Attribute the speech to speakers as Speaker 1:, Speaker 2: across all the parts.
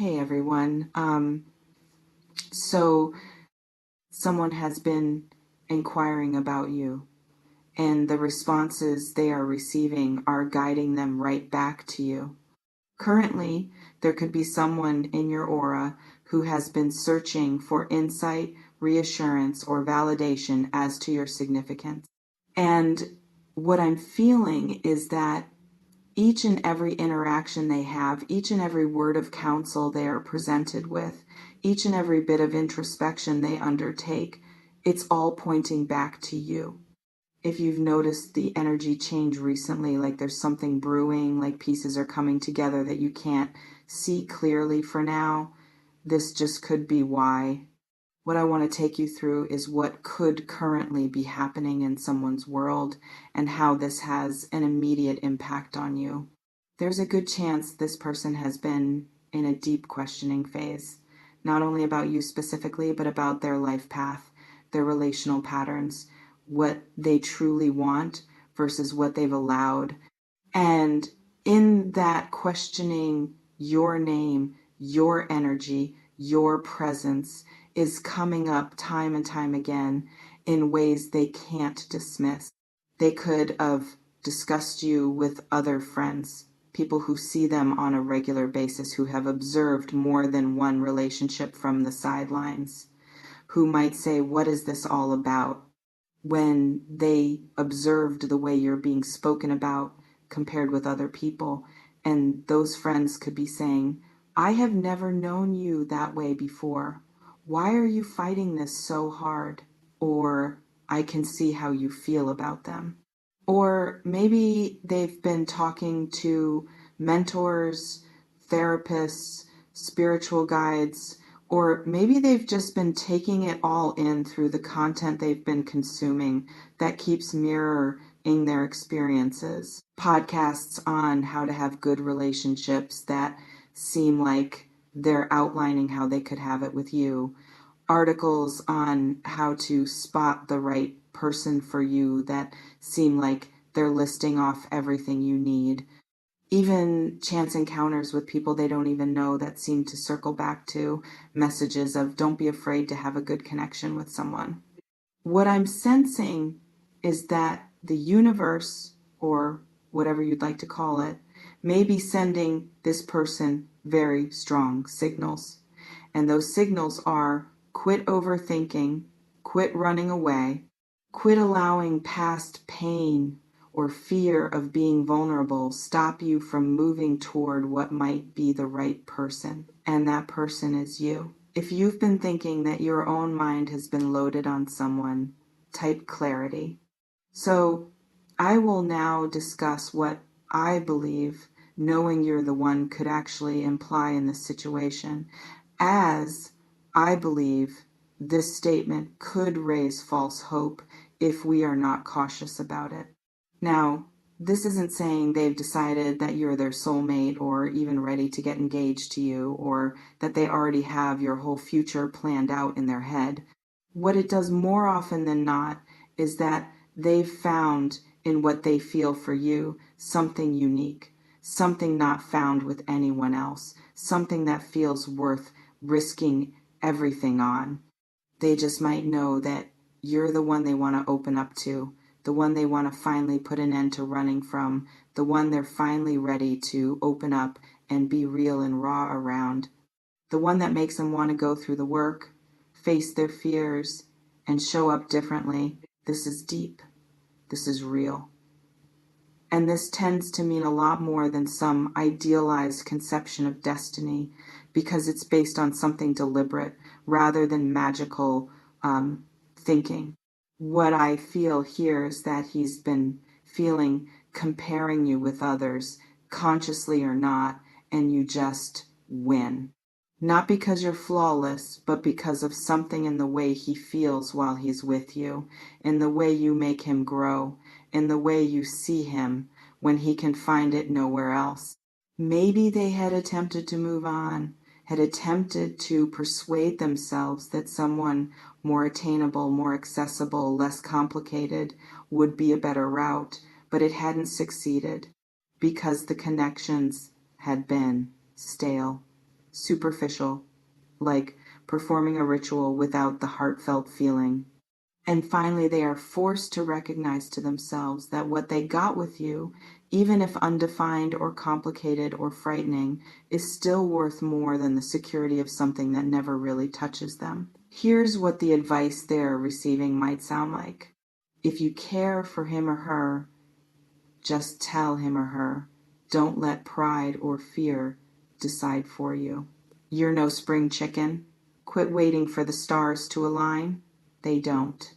Speaker 1: Hey everyone. So someone has been inquiring about you, and the responses they are receiving are guiding them right back to you. Currently, there could be someone in your aura who has been searching for insight, reassurance, or validation as to your significance. And what I'm feeling is that each and every interaction they have, each and every word of counsel they are presented with, each and every bit of introspection they undertake, it's all pointing back to you. If you've noticed the energy change recently, like there's something brewing, like pieces are coming together that you can't see clearly for now, this just could be why. What I want to take you through is what could currently be happening in someone's world and how this has an immediate impact on you. There's a good chance this person has been in a deep questioning phase, not only about you specifically, but about their life path, their relational patterns, what they truly want versus what they've allowed. And in that questioning, your name, your energy, your presence is coming up time and time again in ways they can't dismiss. They could have discussed you with other friends, people who see them on a regular basis, who have observed more than one relationship from the sidelines, who might say, "What is this all about?" when they observed the way you're being spoken about compared with other people. And those friends could be saying, "I have never known you that way before. Why are you fighting this so hard?" Or, "I can see how you feel about them." Or maybe they've been talking to mentors, therapists, spiritual guides, or maybe they've just been taking it all in through the content they've been consuming that keeps mirroring their experiences. Podcasts on how to have good relationships that seem like they're outlining how they could have it with you. Articles on how to spot the right person for you that seem like they're listing off everything you need. Even chance encounters with people they don't even know that seem to circle back to messages of don't be afraid to have a good connection with someone. What I'm sensing is that the universe, or whatever you'd like to call it, may be sending this person very strong signals. And those signals are: quit overthinking, quit running away, quit allowing past pain or fear of being vulnerable stop you from moving toward what might be the right person. And that person is you. If you've been thinking that your own mind has been loaded on someone, type clarity. So I will now discuss what I believe knowing you're the one could actually imply in this situation, as I believe this statement could raise false hope if we are not cautious about it. Now, this isn't saying they've decided that you're their soulmate or even ready to get engaged to you, or that they already have your whole future planned out in their head. What it does more often than not is that they've found in what they feel for you something unique, something not found with anyone else, something that feels worth risking everything on. They just might know that you're the one they want to open up to, the one they want to finally put an end to running from, the one they're finally ready to open up and be real and raw around, the one that makes them want to go through the work, face their fears, and show up differently. This is deep. This is real. And this tends to mean a lot more than some idealized conception of destiny, because it's based on something deliberate rather than magical thinking. What I feel here is that he's been feeling comparing you with others, consciously or not, and you just win. Not because you're flawless, but because of something in the way he feels while he's with you, in the way you make him grow, in the way you see him when he can find it nowhere else. Maybe they had attempted to move on, had attempted to persuade themselves that someone more attainable, more accessible, less complicated would be a better route, but it hadn't succeeded because the connections had been stale, superficial, like performing a ritual without the heartfelt feeling. And finally, they are forced to recognize to themselves that what they got with you, even if undefined or complicated or frightening, is still worth more than the security of something that never really touches them. Here's what the advice they're receiving might sound like. If you care for him or her, just tell him or her. Don't let pride or fear decide for you. You're no spring chicken. Quit waiting for the stars to align. They don't.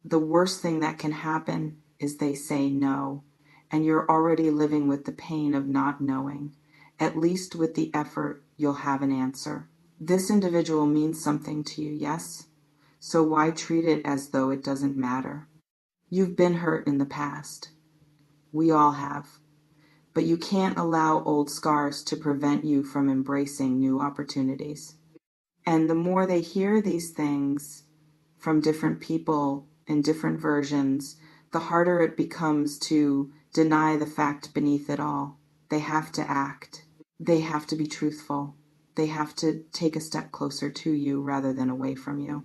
Speaker 1: The worst thing that can happen is they say no, and you're already living with the pain of not knowing. At least with the effort, you'll have an answer. This individual means something to you, yes? So why treat it as though it doesn't matter? You've been hurt in the past. We all have. But you can't allow old scars to prevent you from embracing new opportunities. And the more they hear these things from different people in different versions, the harder it becomes to deny the fact beneath it all. They have to act. They have to be truthful. They have to take a step closer to you rather than away from you.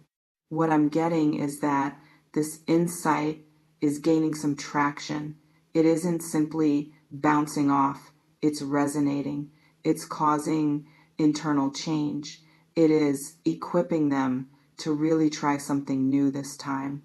Speaker 1: What I'm getting is that this insight is gaining some traction. It isn't simply bouncing off, it's resonating, it's causing internal change. It is equipping them to really try something new this time.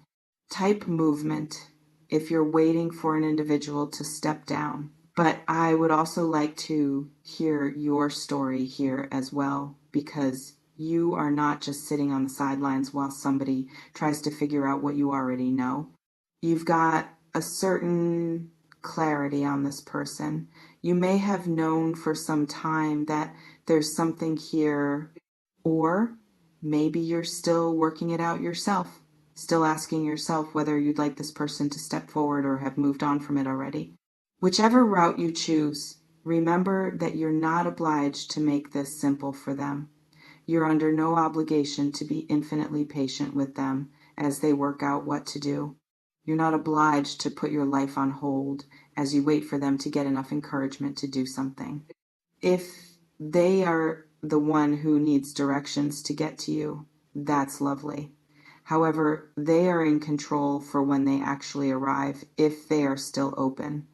Speaker 1: Type movement if you're waiting for an individual to step down. But I would also like to hear your story here as well, because you are not just sitting on the sidelines while somebody tries to figure out what you already know. You've got a certain clarity on this person. You may have known for some time that there's something here, or maybe you're still working it out yourself, still asking yourself whether you'd like this person to step forward or have moved on from it already. Whichever route you choose, remember that you're not obliged to make this simple for them. You're under no obligation to be infinitely patient with them as they work out what to do. You're not obliged to put your life on hold as you wait for them to get enough encouragement to do something. If they are the one who needs directions to get to you, that's lovely. However, they are in control for when they actually arrive if they are still open.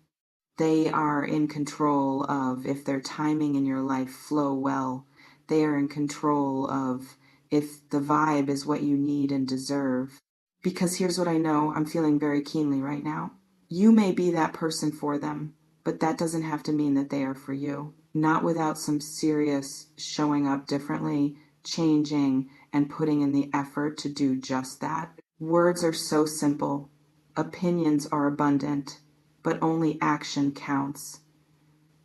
Speaker 1: They are in control of if their timing in your life flow well. They are in control of if the vibe is what you need and deserve. Because here's what I know I'm feeling very keenly right now. You may be that person for them, but that doesn't have to mean that they are for you. Not without some serious showing up differently, changing, and putting in the effort to do just that. Words are so simple. Opinions are abundant, but only action counts.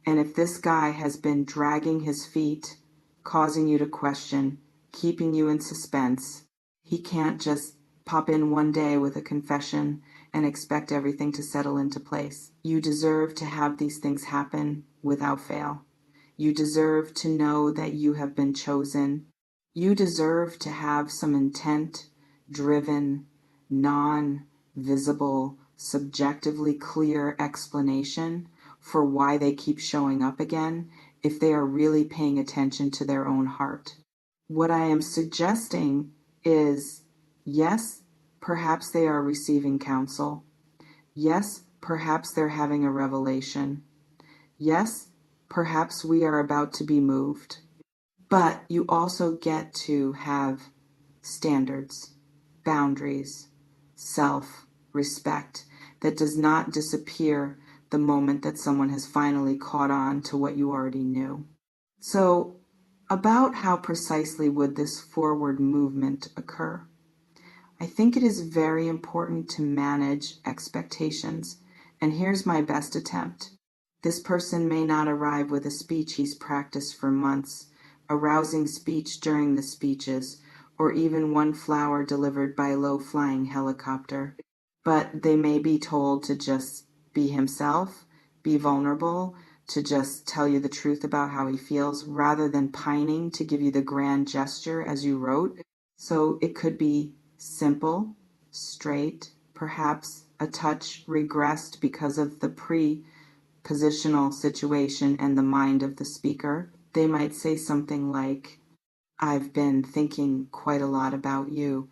Speaker 1: And if this guy has been dragging his feet, causing you to question, keeping you in suspense, he can't just pop in one day with a confession and expect everything to settle into place. You deserve to have these things happen without fail. You deserve to know that you have been chosen. You deserve to have some intent, driven, non-visible, subjectively clear explanation for why they keep showing up again if they are really paying attention to their own heart. What I am suggesting is, yes, perhaps they are receiving counsel. Yes, perhaps they're having a revelation. Yes, perhaps we are about to be moved. But you also get to have standards, boundaries, self-respect that does not disappear the moment that someone has finally caught on to what you already knew. So, about how precisely would this forward movement occur? I think it is very important to manage expectations, and here's my best attempt. This person may not arrive with a speech he's practiced for months, a rousing speech during the speeches, or even one flower delivered by a low-flying helicopter. But they may be told to just be himself, be vulnerable, to just tell you the truth about how he feels, rather than pining to give you the grand gesture as you wrote. So it could be simple, straight, perhaps a touch regressed because of the pre-positional situation and the mind of the speaker. They might say something like, "I've been thinking quite a lot about you,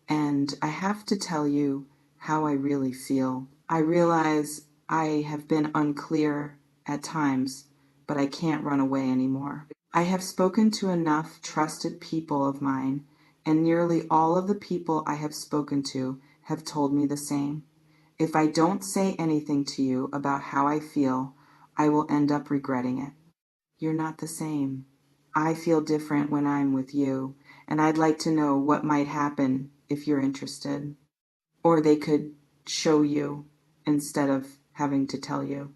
Speaker 1: and I have to tell you how I really feel. I realize I have been unclear at times, but I can't run away anymore. I have spoken to enough trusted people of mine, and nearly all of the people I have spoken to have told me the same. If I don't say anything to you about how I feel, I will end up regretting it. You're not the same. I feel different when I'm with you, and I'd like to know what might happen if you're interested." Or they could show you instead of having to tell you.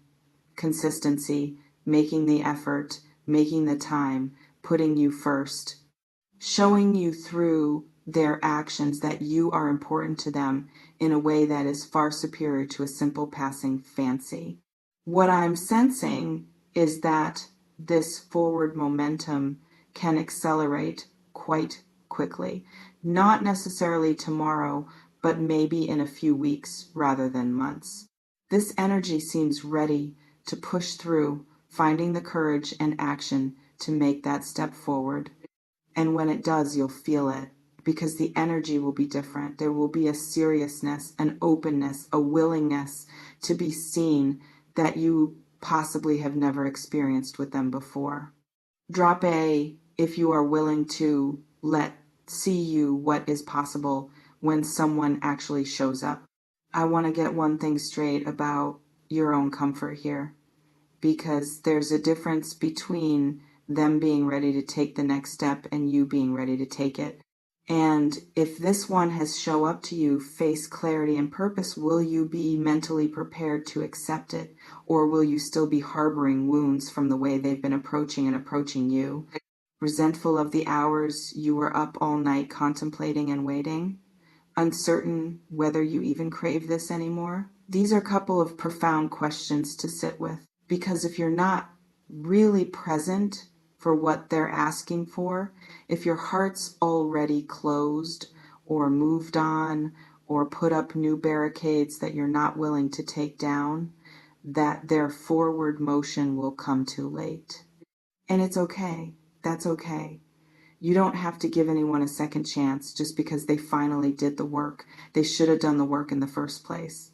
Speaker 1: Consistency, making the effort, making the time, putting you first, showing you through their actions that you are important to them in a way that is far superior to a simple passing fancy. What I'm sensing is that this forward momentum can accelerate quite quickly. Not necessarily tomorrow, but maybe in a few weeks rather than months. This energy seems ready to push through, finding the courage and action to make that step forward. And when it does, you'll feel it because the energy will be different. There will be a seriousness, an openness, a willingness to be seen that you possibly have never experienced with them before. Drop A if you are willing to let see you what is possible when someone actually shows up. I want to get one thing straight about your own comfort here, because there's a difference between them being ready to take the next step and you being ready to take it. And if this one has show up to you, face clarity and purpose, will you be mentally prepared to accept it? Or will you still be harboring wounds from the way they've been approaching you? Resentful of the hours you were up all night contemplating and waiting? Uncertain whether you even crave this anymore? These are a couple of profound questions to sit with. Because if you're not really present for what they're asking for, if your heart's already closed or moved on or put up new barricades that you're not willing to take down, that their forward motion will come too late. And it's okay. That's okay. You don't have to give anyone a second chance just because they finally did the work. They should have done the work in the first place.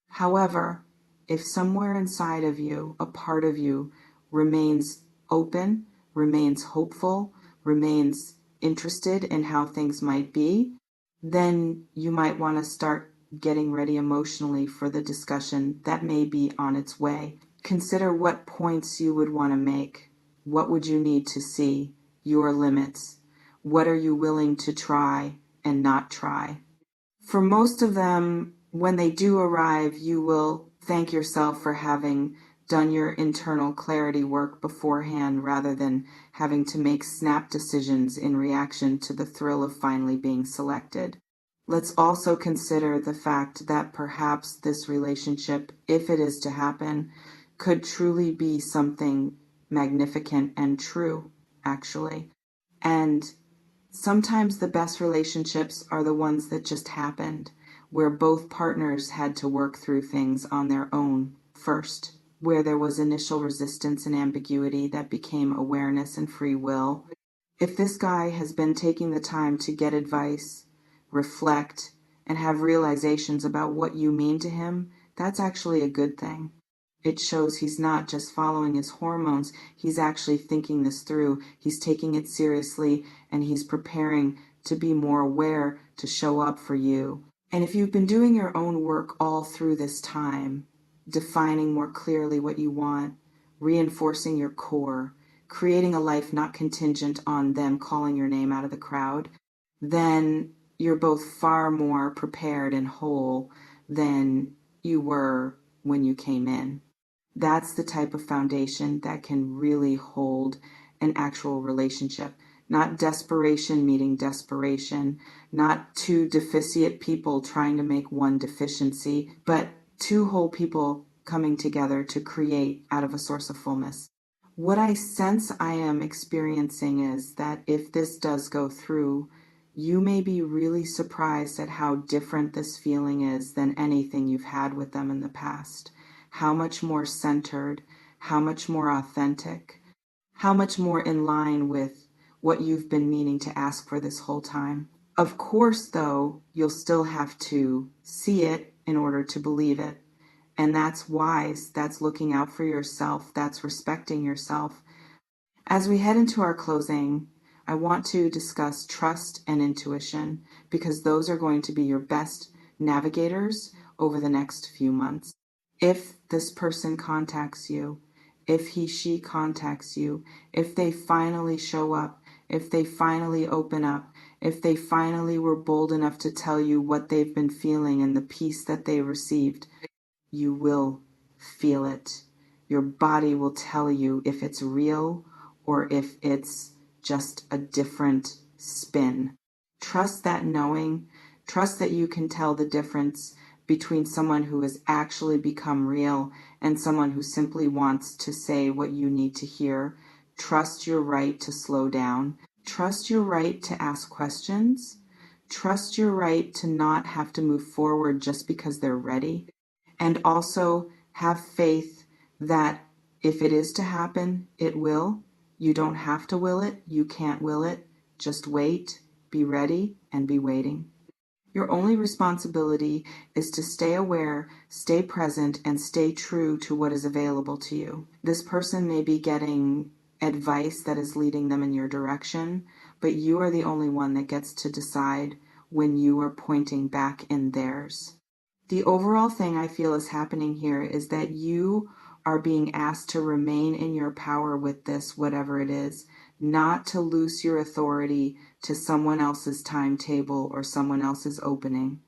Speaker 1: However, if somewhere inside of you, a part of you remains open, remains hopeful, remains interested in how things might be, then you might want to start getting ready emotionally for the discussion that may be on its way. Consider what points you would want to make. What would you need to see? Your limits. What are you willing to try and not try? For most of them, when they do arrive, you will thank yourself for having done your internal clarity work beforehand rather than having to make snap decisions in reaction to the thrill of finally being selected. Let's also consider the fact that perhaps this relationship, if it is to happen, could truly be something magnificent and true, actually. And sometimes the best relationships are the ones that just happened, where both partners had to work through things on their own first, where there was initial resistance and ambiguity that became awareness and free will. If this guy has been taking the time to get advice, reflect, and have realizations about what you mean to him, that's actually a good thing. It shows he's not just following his hormones, he's actually thinking this through, he's taking it seriously, and he's preparing to be more aware to show up for you. And if you've been doing your own work all through this time, defining more clearly what you want, reinforcing your core, creating a life not contingent on them calling your name out of the crowd, then you're both far more prepared and whole than you were when you came in. That's the type of foundation that can really hold an actual relationship. Not desperation meeting desperation, not two deficient people trying to make one deficiency, but two whole people coming together to create out of a source of fullness. What I sense I am experiencing is that if this does go through, you may be really surprised at how different this feeling is than anything you've had with them in the past. How much more centered, how much more authentic. How much more in line with what you've been meaning to ask for this whole time. Of course, though, you'll still have to see it in order to believe it. And that's wise. That's looking out for yourself. That's respecting yourself. As we head into our closing, I want to discuss trust and intuition because those are going to be your best navigators over the next few months. If this person contacts you, if she contacts you, if they finally show up, if they finally open up, if they finally were bold enough to tell you what they've been feeling and the peace that they received, you will feel it. Your body will tell you if it's real or if it's just a different spin. Trust that knowing. Trust that you can tell the difference between someone who has actually become real and someone who simply wants to say what you need to hear. Trust your right to slow down. Trust your right to ask questions. Trust your right to not have to move forward just because they're ready. And also have faith that if it is to happen, it will. You don't have to will it. You can't will it. Just wait, be ready, and be waiting. Your only responsibility is to stay aware, stay present, and stay true to what is available to you. This person may be getting advice that is leading them in your direction, but you are the only one that gets to decide when you are pointing back in theirs. The overall thing I feel is happening here is that you are being asked to remain in your power with this, whatever it is, not to loose your authority to someone else's timetable or someone else's opening.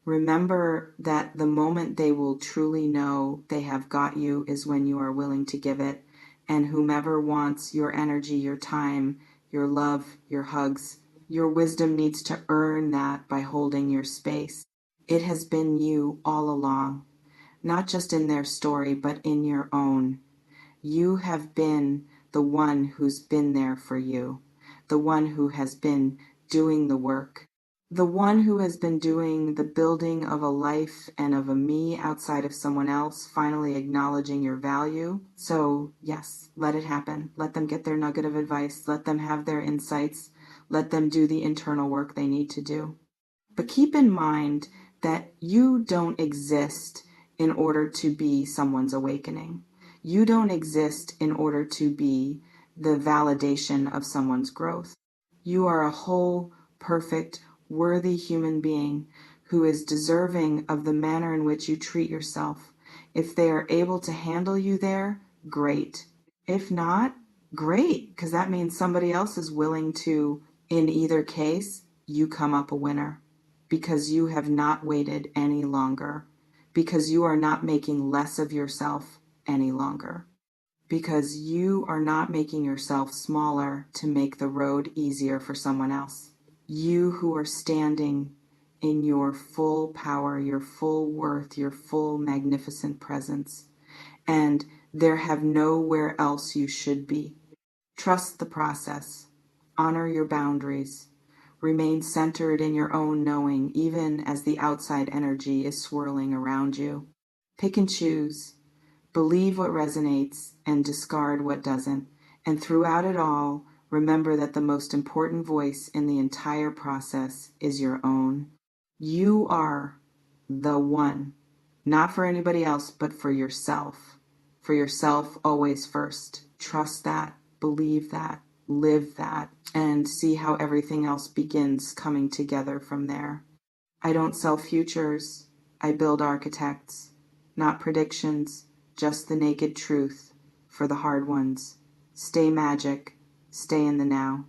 Speaker 1: Remember that the moment they will truly know they have got you is when you are willing to give it, and whomever wants your energy, your time, your love, your hugs, your wisdom needs to earn that by holding your space. It has been you all along, not just in their story, but in your own. You have been the one who's been there for you, the one who has been doing the work, the one who has been doing the building of a life and of a me outside of someone else, finally acknowledging your value. So yes, let it happen. Let them get their nugget of advice. Let them have their insights. Let them do the internal work they need to do. But keep in mind that you don't exist in order to be someone's awakening. You don't exist in order to be the validation of someone's growth. You are a whole, perfect, worthy human being who is deserving of the manner in which you treat yourself. If they are able to handle you there, great. If not, great, because that means somebody else is willing to, in either case, you come up a winner because you have not waited any longer, because you are not making less of yourself any longer, because you are not making yourself smaller to make the road easier for someone else. You who are standing in your full power, your full worth, your full magnificent presence, and there have nowhere else you should be. Trust the process. Honor your boundaries. Remain centered in your own knowing, even as the outside energy is swirling around you. Pick and choose. Believe what resonates and discard what doesn't. And throughout it all, remember that the most important voice in the entire process is your own. You are the one, not for anybody else, but for yourself. For yourself always first. Trust that, believe that, live that, and see how everything else begins coming together from there. I don't sell futures, I build architects, not predictions, just the naked truth for the hard ones. Stay magic, stay in the now.